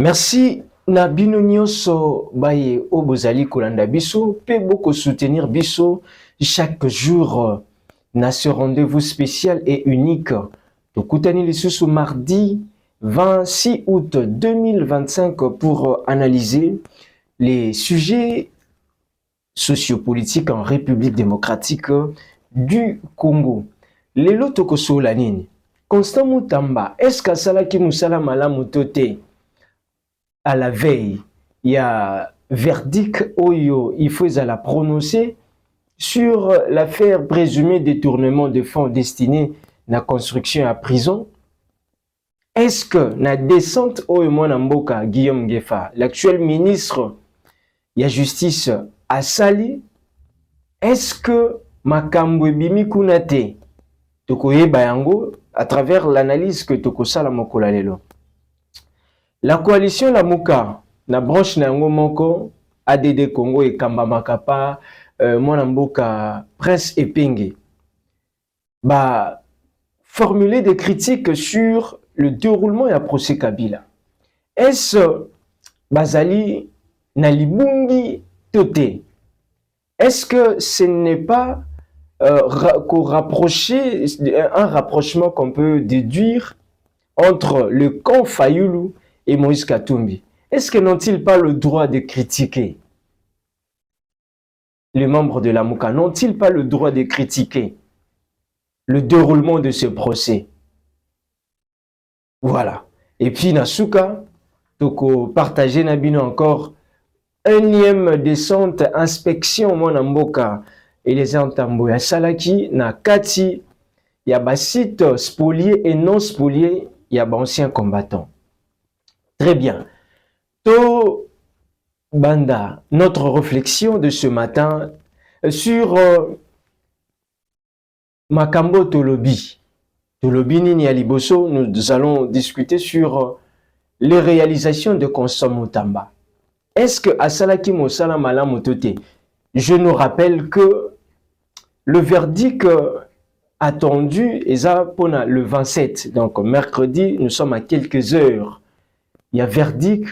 Merci na bino nyonso baye o bozali kolanda biso pe boko soutenir biso chaque jour na ce rendez-vous spécial et unique. Tokutani lisusu mardi 26 août 2025 pour analyser les sujets sociopolitiques en République démocratique du Congo. Lelo tokosola nini? Constant Mutamba, est-ce que salaki musala malamu tote? À la veille, il y a verdict Oyo, il faut la prononcer sur l'affaire présumée détournement de fonds destinés à la construction à prison. Est-ce que la descente Oyo Mwanamboka Guillaume Ngefa, l'actuel ministre de la justice à Sali, est-ce que Makambo Bimi Kunate Tokoye Bayango à travers l'analyse que Tokosala Mokola lelo? La coalition Lamuka, na branche na yango moko, ADD Congo et Kamba Makapa, Mwanamboka, Prince Epenge, bah, formuler des critiques sur le déroulement et la procès Kabila. Est-ce Bazali Nalibungi Tote? Est-ce que ce n'est pas un rapprochement qu'on peut déduire entre le camp Fayoulou et Moïse Katumbi? Est-ce que n'ont-ils pas le droit de critiquer? Les membres de la Mouka n'ont-ils pas le droit de critiquer le déroulement de ce procès? Voilà. Et puis Nasuka, toko partager Nabino encore énième descente, inspection Mwanamboka et les entambo ya Salaki, na Kati, il y a site spoliés et non spoliés, il y a anciens combattants. Très bien. To Banda, notre réflexion de ce matin sur Makambo Tolobi. Tolobi Nini Aliboso, nous allons discuter sur les réalisations de Constant Mutamba. Est-ce que Asalaki Mosala Malamotote? Je nous rappelle que le verdict attendu est le 27, donc mercredi, nous sommes à quelques heures. Il y a verdict.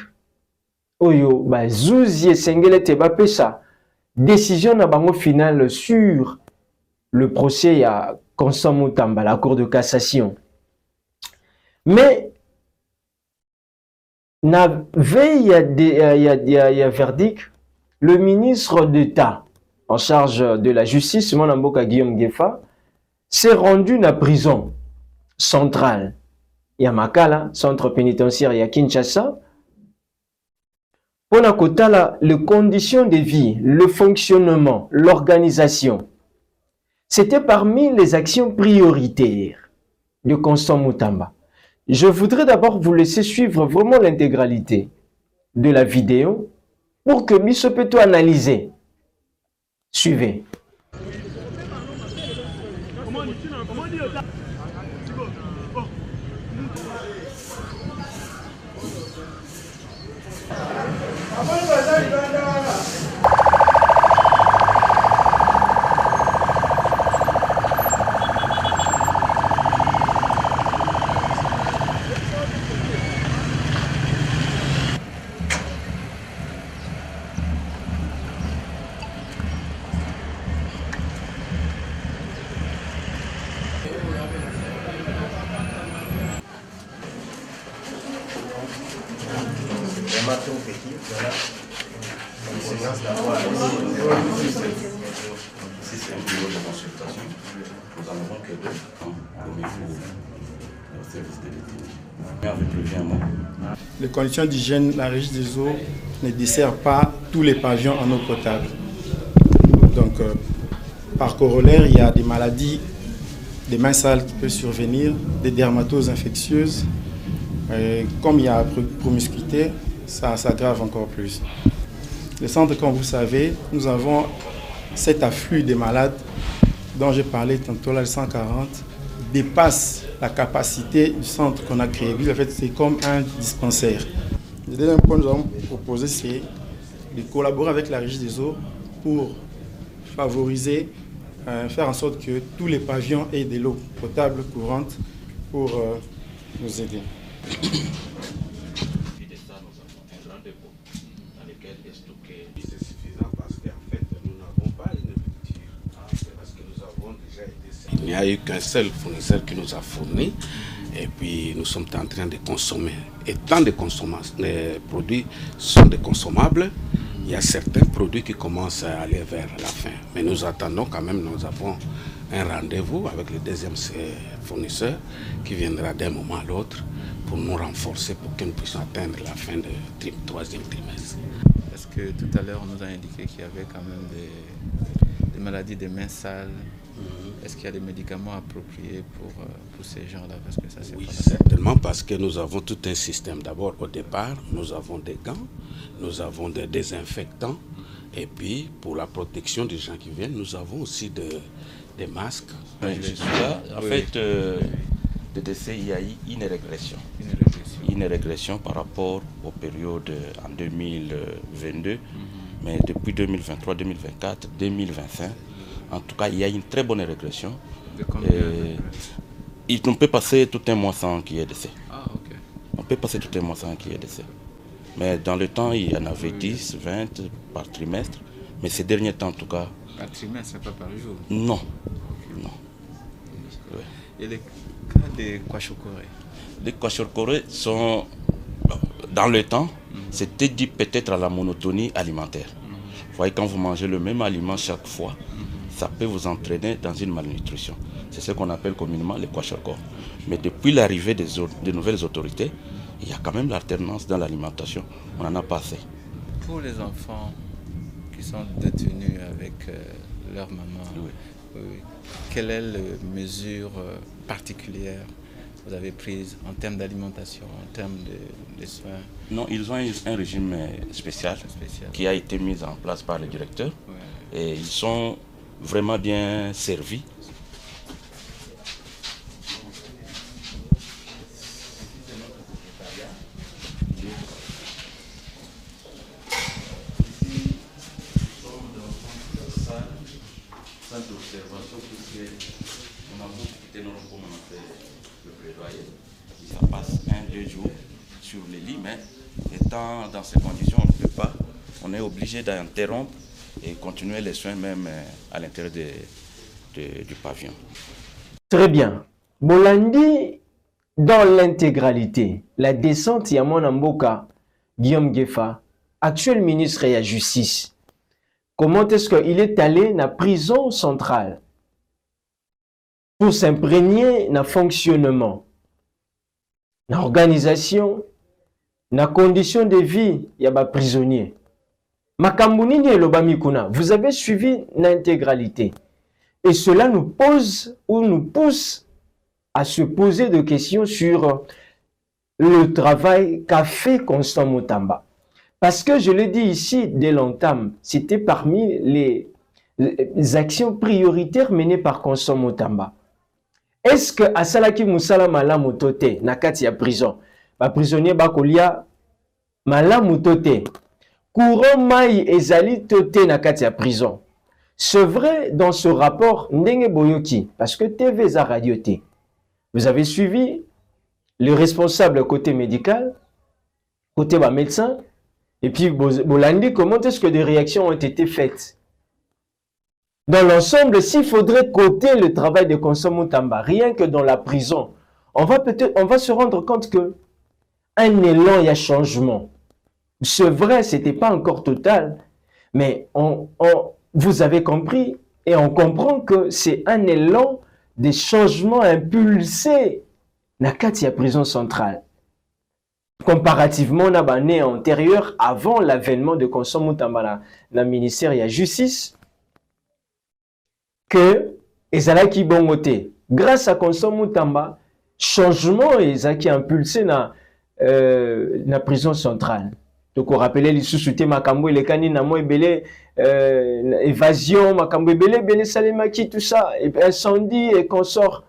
Oyo, bah, Zouzie Sengele Tebapesa. Décision na bango finale sur le procès à Constant Mutamba, la Cour de cassation. Mais, na veille, il y a verdict, le ministre d'État en charge de la justice, Mwanamboka Guillaume Ngefa, s'est rendu à la prison centrale. Il y a Makala, centre pénitentiaire, il y a Kinshasa. On a kotala les conditions de vie, le fonctionnement, l'organisation. C'était parmi les actions prioritaires de Constant Mutamba. Je voudrais d'abord vous laisser suivre vraiment l'intégralité de la vidéo pour que Misso peut tout analyser. Suivez. Les conditions d'hygiène, la Régie des eaux ne dessert pas tous les pavillons en eau potable. Donc, par corollaire, il y a des maladies, des mains sales qui peuvent survenir, des dermatoses infectieuses. Comme il y a promiscuité, ça s'aggrave encore plus. Le centre, comme vous savez, nous avons cet afflux des malades dont j'ai parlé tantôt, là, le 140, dépasse la capacité du centre qu'on a créé. En fait, c'est comme un dispensaire. Le deuxième point que nous avons proposé, c'est de collaborer avec la Régie des eaux pour favoriser, faire en sorte que tous les pavillons aient de l'eau potable courante pour nous aider. grands dépôts dans lesquels est stocké. C'est suffisant parce qu'en fait, nous n'avons pas une rupture. Parce que nous avons déjà été... Il n'y a eu qu'un seul fournisseur qui nous a fourni. Et puis nous sommes en train de consommer. Et tant de les produits sont des consommables, il y a certains produits qui commencent à aller vers la fin. Mais nous attendons quand même, nous avons un rendez-vous avec le deuxième fournisseur qui viendra d'un moment à l'autre pour nous renforcer pour que nous puissions atteindre la fin du troisième trimestre. Parce que tout à l'heure, on nous a indiqué qu'il y avait quand même des maladies des mains sales. Est-ce qu'il y a des médicaments appropriés pour ces gens-là? Parce que ça, oui, certainement, parce que nous avons tout un système. D'abord, au départ, nous avons des gants, nous avons des désinfectants, et puis pour la protection des gens qui viennent, nous avons aussi des masques. Oui, en fait, de décès, il y a eu une régression. Une régression par rapport aux périodes en 2022, mais depuis 2023, 2024, 2025, en tout cas, il y a une très bonne régression. De combien? On peut passer tout un mois sans qu'il y ait décès. Ah, ok. On peut passer tout un mois sans qu'il y ait décès. Mais dans le temps, il y en avait 10, 20 par trimestre. Mais ces derniers temps, en tout cas... Par trimestre, pas par jour? Non. Non. Ouais. Et les cas des kwashiorkor? Les kwashiorkor sont... Dans le temps, c'était dû peut-être à la monotonie alimentaire. Vous voyez, quand vous mangez le même aliment chaque fois, ça peut vous entraîner dans une malnutrition. C'est ce qu'on appelle communément les kwashiorkor. Mais depuis l'arrivée des nouvelles autorités, il y a quand même l'alternance dans l'alimentation. On n'en a pas assez. Pour les enfants qui sont détenus avec leur maman, quelle est la mesure particulière que vous avez prise en termes d'alimentation, en termes de soins? Non, ils ont un régime spécial qui a été mis en place par le directeur. Ouais. Et ils sont vraiment bien servis. Ça passe 1-2 jours sur les lits, mais étant dans ces conditions, on ne peut pas. On est obligé d'interrompre et continuer les soins même à l'intérieur du pavillon. Très bien. Bolandi, dans l'intégralité, la descente Yamon Mboka, Guillaume Gueffa, actuel ministre de la Justice, comment est-ce qu'il est allé dans la prison centrale pour s'imprégner dans le fonctionnement, dans l'organisation, dans la condition de vie, il y a des prisonniers. Makambunini et Lobamikuna, vous avez suivi l'intégralité. Et cela nous pose ou nous pousse à se poser des questions sur le travail qu'a fait Constant Mutamba. Parce que je l'ai dit ici dès longtemps, c'était parmi les actions prioritaires menées par Constant Mutamba. Est-ce que Asalaki Musala Malamu Tote, Nakati ya prison, ba prisonnier Bakolia Malamu Tote, courant Mai Ezali Tote Nakati ya prison. C'est vrai dans ce rapport Ndenge Boyoki, parce que TV za radio T. Vous avez suivi les responsables côté médical, côté médecin, et puis Bolandi, comment est-ce que des réactions ont été faites? Dans l'ensemble, s'il faudrait coter le travail de Constant Mutamba, rien que dans la prison, on va se rendre compte que un élan, il y a changement. C'est vrai, ce n'était pas encore total, mais vous avez compris et on comprend que c'est un élan des changements impulsés dans la prison centrale. Comparativement à l'année antérieure, avant l'avènement de Constant Mutamba dans le ministère de la Justice, que ezalaki bongote grâce à Constant Mutamba changement ezalaki impulsé na prison centrale. Donc on rappelait les sous-soutés makambo les kani na mo ebele évasion makambo ebele salemaki tout ça et incendie et consort.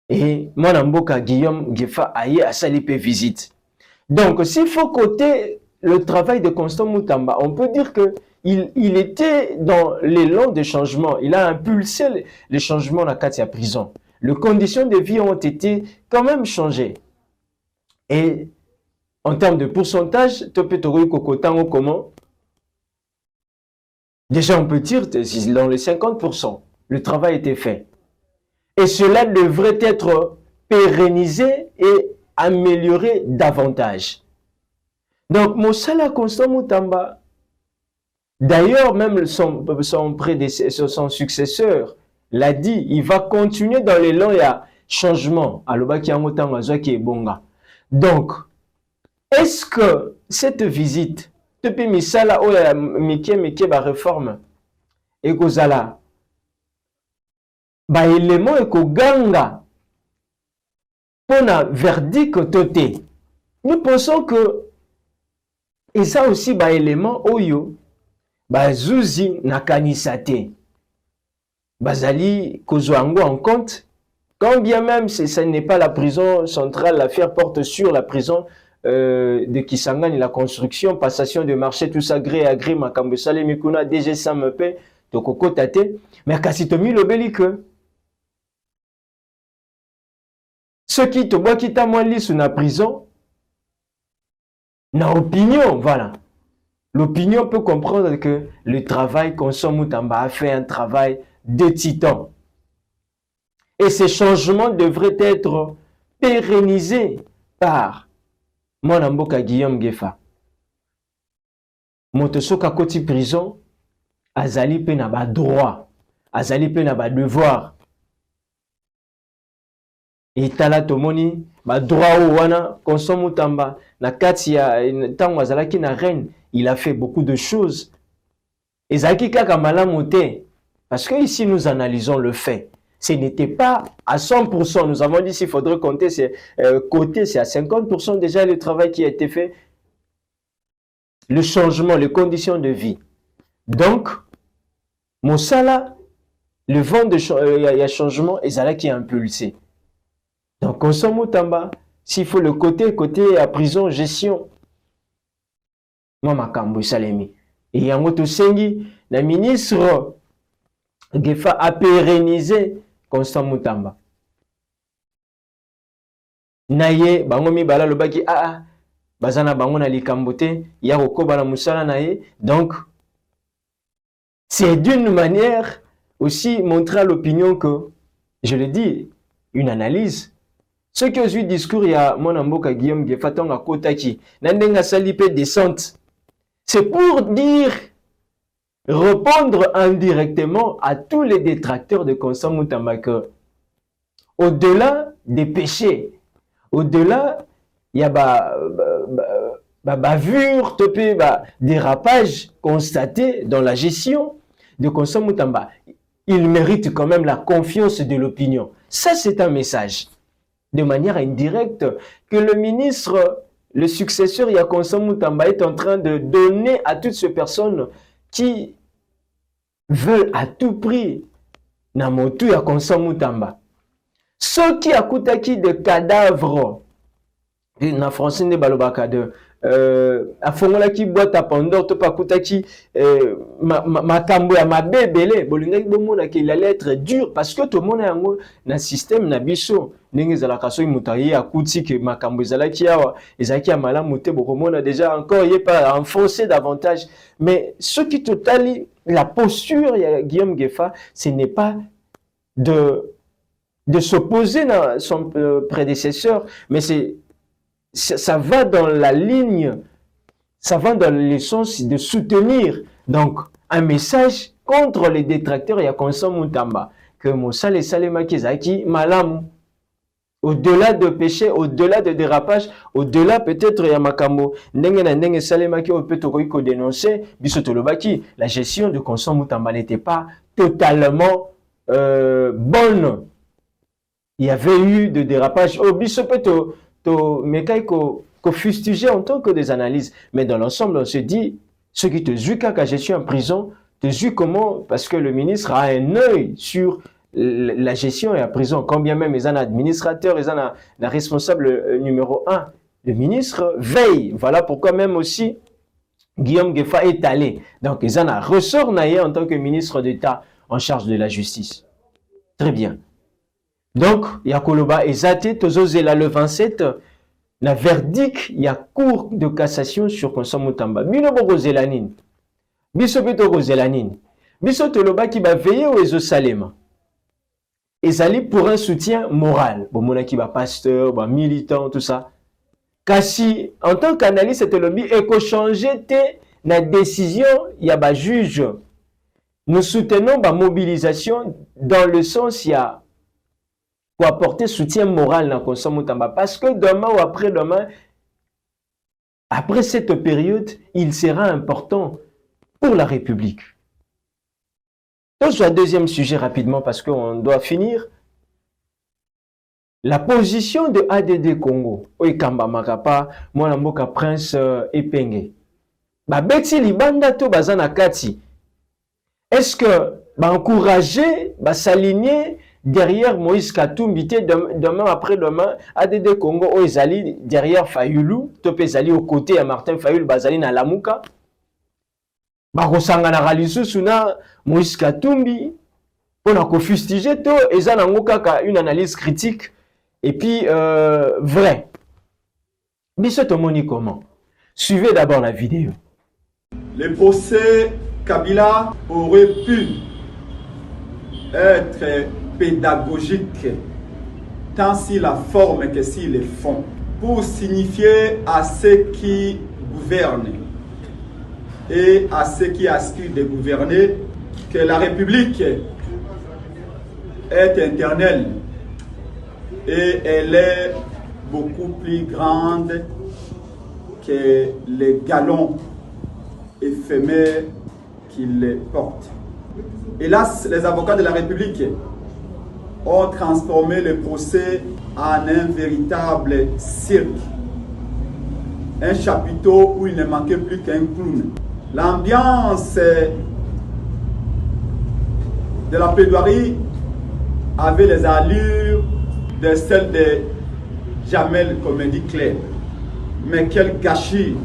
Et mon mboka Guillaume Gueffa aye à salipe visite. Donc s'il faut coter le travail de Constant Mutamba, on peut dire que il était dans l'élan de changement. Il a impulsé les changements dans la prison. Les conditions de vie ont été quand même changées. Et en termes de pourcentage, tu peux te retrouver comment? Déjà, on peut dire dans les 50%, le travail était fait. Et cela devrait être pérennisé et amélioré davantage. Donc, Moussala Constant Moutamba, d'ailleurs, même son successeur l'a dit, il va continuer dans l'élan, il y a changement. Donc, est-ce que cette visite, depuis Misala, où il y a Mike réforme, et Kozala, élément et Ganga, pour un verdict toté, nous pensons que, et ça aussi, élément, Oyo, Zuzi nakanisate, Bazali Kozwango en compte, quand bien même ce n'est pas la prison centrale, l'affaire porte sur la prison de Kisangani, la construction, passation de marché, tout ça, gré à gré, Makambo Salé, Mikuna, DG Samepe, Tokoko Tate, mais Kassitomi Lobeli que ceux qui te voient qui t'a moins sous la prison, na opinion, voilà. L'opinion peut comprendre que le travail Constant Moutamba a fait un travail de titan. Et ces changements devraient être pérennisés par Monamboka Guillaume Gefa. Motosoka Koti prison, Azali pe na ba droit, Azali pe na ba devoir. Et tala tomoni, ba droit ou wana, Constant Moutamba, na kati ya tango azalaki na reine, il a fait beaucoup de choses. Et Zaki Kaka Malamote, parce que ici nous analysons le fait. Ce n'était pas à 100%. Nous avons dit s'il faudrait compter, c'est à 50% déjà le travail qui a été fait. Le changement, les conditions de vie. Donc, Moussala, le vent de changement, et Zala qui est impulsé. Donc, Constant Moutamba, s'il faut le côté à prison, gestion. Moi, Makambo Salemi. Et Yango Tosengi, la ministre Gefa a pérennisé Constant Moutamba. Naye, bangomi bala lobaki, bazana bango na likambote, ya kokoba na musala naye. Donc, c'est d'une manière aussi montrer à l'opinion que, je le dis, une analyse. Ceux qui ont eu discours, il y a mon amboka Guillaume Gefa tonga kotaki, nandenga salipe descente. C'est pour dire, répondre indirectement à tous les détracteurs de Constant Moutamba que, au-delà des péchés, au-delà, il y a bavure, dérapage constaté dans la gestion de Constant Moutamba. Il mérite quand même la confiance de l'opinion. Ça, c'est un message, de manière indirecte, que le ministre, le successeur, il y a Constant Moutamba, est en train de donner à toutes ces personnes qui veulent à tout prix Namotu ya Constant Moutamba. Ceux qui akutaki de cadavres, na français ne balobaka de afongola ki boîte à Pandore, to pakutaki makambo ya mabebele, bolinga bomona qu'il allait être dur parce que tout le monde yango na système na biso ndenge za la kaso imutaye akuti que makambo ezalaki awa ezalaki ya malamu te bokomona déjà encore il est pas enfoncé davantage, mais ce qui totali la posture ya Guillaume Gefa, ce n'est pas de s'opposer à son prédécesseur, mais ça va dans la ligne, ça va dans le sens de soutenir donc un message contre les détracteurs et à Constant Moutamba que Moussala Salema Kizaki malamu, au-delà de péché, au-delà de dérapage, au-delà peut-être ya makambo ndenge na ndenge Salema ki peut ko dénoncer bisotolobaki la gestion de Constant Moutamba n'était pas totalement bonne. Il y avait eu de dérapage. Oh, bisopeto mais qu'on fustigeait en tant que des analyses. Mais dans l'ensemble, on se dit, ceux qui te jouent quand je suis en prison, te jouent comment? Parce que le ministre a un œil sur la gestion et la prison. Quand bien même ils ont un administrateur, ils ont un responsable numéro 1. Le ministre veille. Voilà pourquoi même aussi Guillaume Gefa est allé. Donc ils ont un ressort naïe en tant que ministre d'État en charge de la justice. Très bien. Donc, Yakoloba Ezate, Tozozela le 27, na verdict il y a cour de cassation sur Constant Mutamba. Bino boko zelanine. Biso bito zelanine. Biso tolobaki ba veiller au Ezosalema. Ezali pour un soutien moral. Bon monaki ba pasteur, ba militant tout ça. Kasi en tant qu'analyste te lobby éco changer te na décision il y a ba juge. Nous soutenons la mobilisation dans le sens il y a pour apporter soutien moral dans Constant Mutamba. Parce que demain ou après-demain, après cette période, il sera important pour la République. Donc, sur le deuxième sujet rapidement parce qu'on doit finir. La position de ADD Congo, Oikamba Makapa, Mwanamboka Prince Epenge. Beti Libanda to Bazana Kati. Est-ce que encourager, s'aligner derrière Moïse Katumbi, demain après-demain, ADD Congo, Oizali derrière Fayulu, Topé Zali aux côtés à Martin Fayulu, Bazali na Lamuka, Bakosanga na Ralisu na Moïse Katumbi, on a fustigé to, et ça n'a une analyse critique, et puis vrai. Mais ce tomoni comment? Suivez d'abord la vidéo. Le procès Kabila aurait pu être pédagogique tant si la forme que si le fond, pour signifier à ceux qui gouvernent et à ceux qui aspirent de gouverner que la République est éternelle et elle est beaucoup plus grande que les galons éphémères qu'il porte. Hélas, les avocats de la République ont transformé le procès en un véritable cirque, un chapiteau où il ne manquait plus qu'un clown. L'ambiance de la plaidoirie avait les allures de celle de Jamel Comédie Claire. Mais quel gâchis,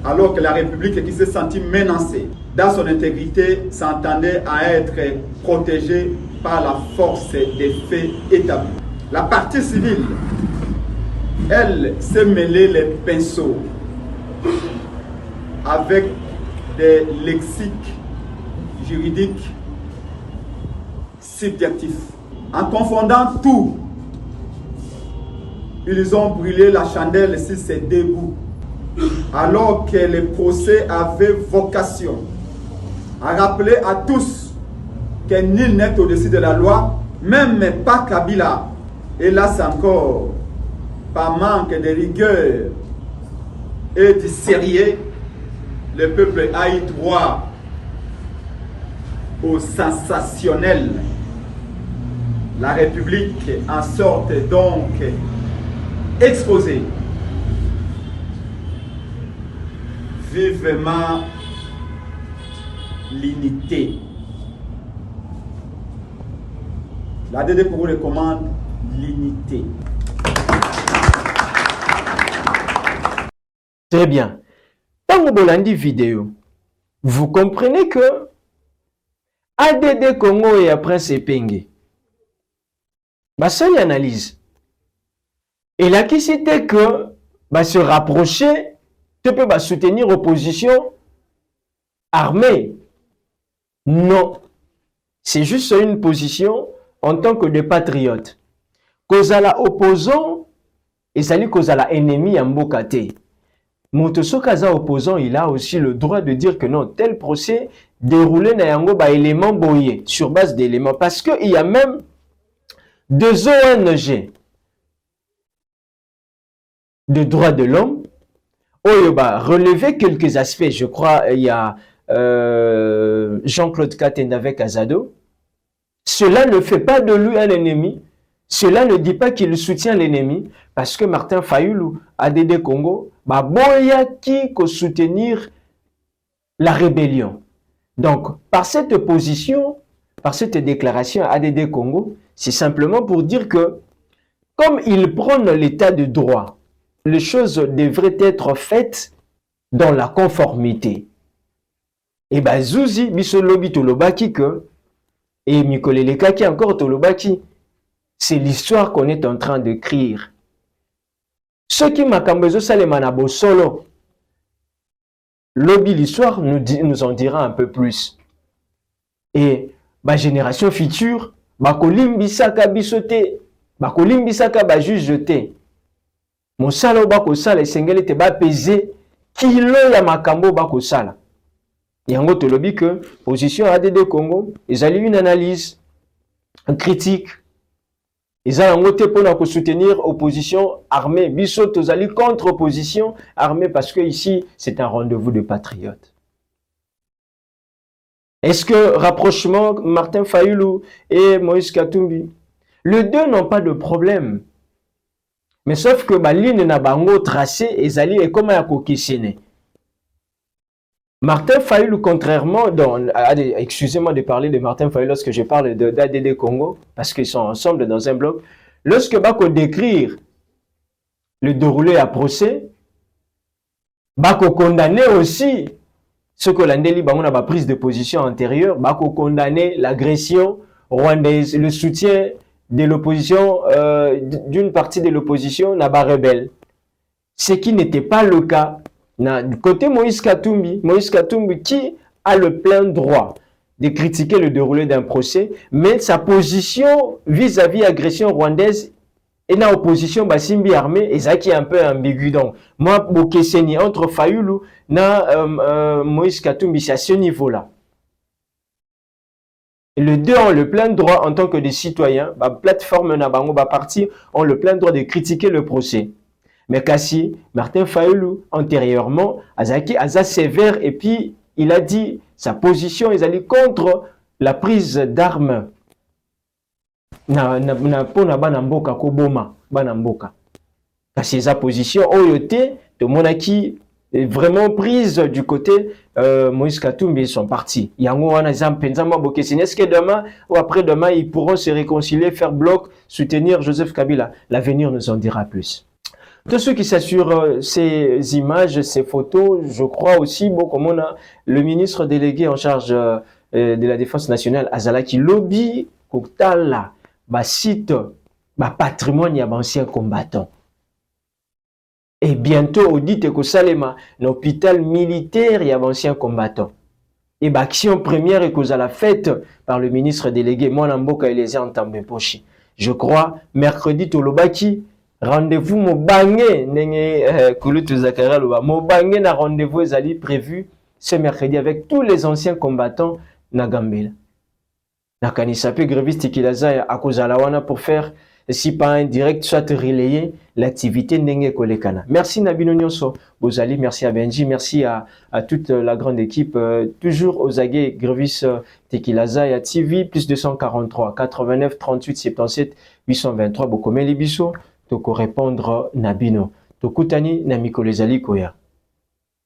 alors que la République qui s'est sentie menacée dans son intégrité s'entendait à être protégée par la force des faits établis. La partie civile, elle, s'est mêlée les pinceaux avec des lexiques juridiques subjectifs. En confondant tout, ils ont brûlé la chandelle sur ces deux bouts, alors que le procès avait vocation à rappeler à tous que nul n'est au-dessus de la loi, même pas Kabila. Hélas encore, par manque de rigueur et de sérieux, le peuple a eu droit au sensationnel. La République en sorte donc exposée. Vivement l'unité. La DD pour vous recommande l'unité. Très bien. Dans le Bolandi vidéo, vous comprenez que ADD Congo et après Epenge, ma seule analyse, et là qui c'était que se rapprocher, tu peux soutenir l'opposition armée. Non. C'est juste une position en tant que des patriotes. Kozala opposant, et ça dit kozala ennemi en Mbokate. Motosokaza opposant, il a aussi le droit de dire que non, tel procès déroulé na yango ba élément boyé, sur base d'éléments. Parce qu'il y a même deux ONG de droits de l'homme, relever quelques aspects. Je crois il y a Jean-Claude Katenda avec Azado. Cela ne fait pas de lui un ennemi. Cela ne dit pas qu'il soutient l'ennemi. Parce que Martin Fayulu, ADD Congo, boya qui soutenir la rébellion. Donc, par cette position, par cette déclaration ADD Congo, c'est simplement pour dire que, comme il prône l'état de droit, les choses devraient être faites dans la conformité. Et Zouzi, Bisolobi Tolobaki que, et Mikoleleka qui encore Tolobaki, c'est l'histoire qu'on est en train d'écrire. Ceux qui makambezo salemanabo solo. Lobby l'histoire nous en dira un peu plus. Et ma génération future, bakolimbisaka bisote, bakolimbisaka ba juge te. Mosala bako sala esengeli te ba peser kilo ya makambo bako sala. Yango to lobby que position ADD Congo, ils ont une analyse, une critique. Ils ont voté pour soutenir opposition armée. Biso tozali contre opposition armée parce que ici c'est un rendez-vous de patriotes. Est-ce que rapprochement Martin Fayulu et Moïse Katumbi, les deux n'ont pas de problème. Mais sauf que ma ligne n'a pas tracé et zali et comment ya kokisene. Martin Fayulu, contrairement, excusez-moi de parler de Martin Fayulu lorsque je parle d'ADD Congo, parce qu'ils sont ensemble dans un bloc, lorsque Bako décrire le déroulé à procès, Bako condamner aussi ce que l'Andeli Bango n'a pas prise de position antérieure, Bako condamner l'agression rwandaise, le soutien de l'opposition, d'une partie de l'opposition, n'a pas rebelle. Ce qui n'était pas le cas. Du côté Moïse Katumbi qui a le plein droit de critiquer le déroulé d'un procès, mais sa position vis-à-vis agression rwandaise et la opposition Basimbi armée, et ça qui est un peu ambigu. Donc, moi, Bokeseni, entre Fayulu et Moïse Katumbi, c'est à ce niveau-là. Les deux ont le plein droit en tant que des citoyens, la plateforme Nabango, parti, ont le plein droit de critiquer le procès. Mais Kassi, Martin Fayulu, antérieurement, Azaki, Aza sévère, et puis il a dit sa position, ils allaient contre la prise d'armes. Pona banamboka koboma, banamboka. Kassi, sa position, oyote, de monaki, vraiment prise du côté Moïse Katumbi et son parti. Yango wana zampenzama bokesini. Est-ce que demain ou après-demain, ils pourront se réconcilier, faire bloc, soutenir Joseph Kabila? L'avenir nous en dira plus. Tous ceux qui s'assurent ces images, ces photos, je crois aussi, bon, comme on a le ministre délégué en charge de la défense nationale, Azalaki lobby, Koktala, site, patrimoine, il y a anciens combattants. Et bientôt, on dit que Salema, l'hôpital militaire, il y a anciens combattants. Et l'action première est cause à la fête par le ministre délégué, moi, Namboka Eliezer Ntambemposhi. Je crois, mercredi, Tolobaki, rendez-vous Mobangé, Kouloutou Zakara Loba, Mobangé na rendez-vous est prévu ce mercredi avec tous les anciens combattants Nagambela. Nakanisape Gréviste Kilaza à cause à la wana pour faire, si pas un direct, soit relayer l'activité Ndenge Kolekana. Merci Nabino Nyonso, Bozali, merci à Benji, merci à toute la grande équipe, toujours aux aguets Grévis Tekilaza et à TV, plus 243, 89, 38, 77, 823, Bokome Libiso. Toko répondre Nabino. Tokutani Namiko Lezali Koya.